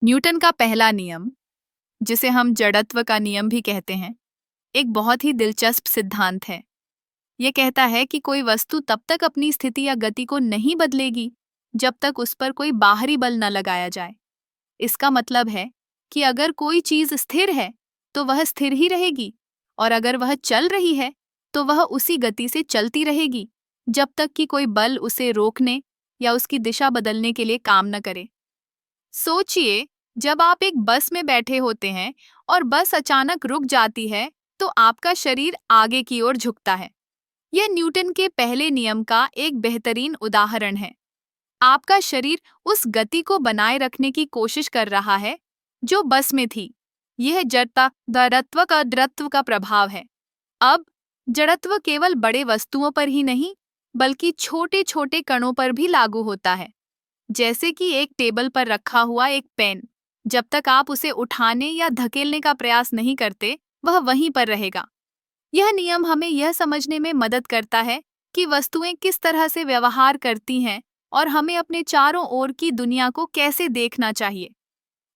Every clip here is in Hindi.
न्यूटन का पहला नियम, जिसे हम जड़त्व का नियम भी कहते हैं, एक बहुत ही दिलचस्प सिद्धांत है। यह कहता है कि कोई वस्तु तब तक अपनी स्थिति या गति को नहीं बदलेगी जब तक उस पर कोई बाहरी बल न लगाया जाए। इसका मतलब है कि अगर कोई चीज स्थिर है तो वह स्थिर ही रहेगी, और अगर वह चल रही है तो वह उसी गति से चलती रहेगी जब तक कि कोई बल उसे रोकने या उसकी दिशा बदलने के लिए काम न करे। सोचिए, जब आप एक बस में बैठे होते हैं और बस अचानक रुक जाती है तो आपका शरीर आगे की ओर झुकता है। यह न्यूटन के पहले नियम का एक बेहतरीन उदाहरण है। आपका शरीर उस गति को बनाए रखने की कोशिश कर रहा है जो बस में थी। यह जड़त्व का प्रभाव है। अब जड़त्व केवल बड़े वस्तुओं पर ही नहीं, बल्कि छोटे छोटे कणों पर भी लागू होता है। जैसे कि एक टेबल पर रखा हुआ एक पेन, जब तक आप उसे उठाने या धकेलने का प्रयास नहीं करते, वह वहीं पर रहेगा। यह नियम हमें यह समझने में मदद करता है कि वस्तुएं किस तरह से व्यवहार करती हैं और हमें अपने चारों ओर की दुनिया को कैसे देखना चाहिए।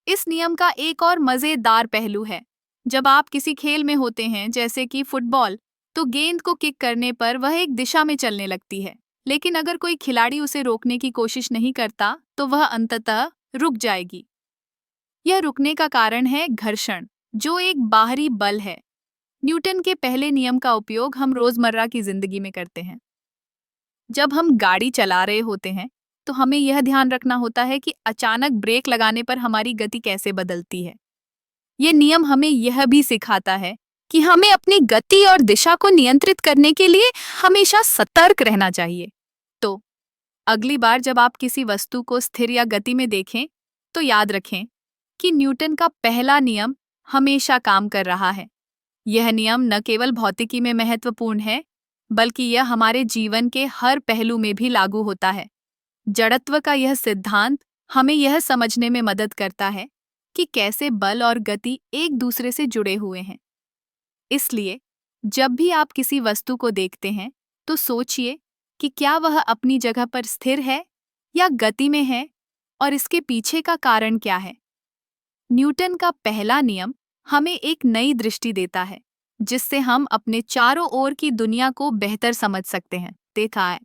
इस नियम का एक और मजेदार पहलू है। जब आप किसी खेल में होते हैं, जैसे कि फुटबॉल, तो गेंद को किक करने पर वह एक दिशा में चलने लगती है। लेकिन अगर कोई खिलाड़ी उसे रोकने की कोशिश नहीं करता तो वह अंततः रुक जाएगी। यह रुकने का कारण है घर्षण, जो एक बाहरी बल है। न्यूटन के पहले नियम का उपयोग हम रोजमर्रा की जिंदगी में करते हैं। जब हम गाड़ी चला रहे होते हैं तो हमें यह ध्यान रखना होता है कि अचानक ब्रेक लगाने पर हमारी गति कैसे बदलती है। यह नियम हमें यह भी सिखाता है कि हमें अपनी गति और दिशा को नियंत्रित करने के लिए हमेशा सतर्क रहना चाहिए। तो अगली बार जब आप किसी वस्तु को स्थिर या गति में देखें, तो याद रखें कि न्यूटन का पहला नियम हमेशा काम कर रहा है। यह नियम न केवल भौतिकी में महत्वपूर्ण है, बल्कि यह हमारे जीवन के हर पहलू में भी लागू होता है। जड़त्व का यह सिद्धांत हमें यह समझने में मदद करता है कि कैसे बल और गति एक दूसरे से जुड़े हुए हैं। इसलिए जब भी आप किसी वस्तु को देखते हैं, तो सोचिए कि क्या वह अपनी जगह पर स्थिर है या गति में है, और इसके पीछे का कारण क्या है। न्यूटन का पहला नियम हमें एक नई दृष्टि देता है, जिससे हम अपने चारों ओर की दुनिया को बेहतर समझ सकते हैं। देखा है।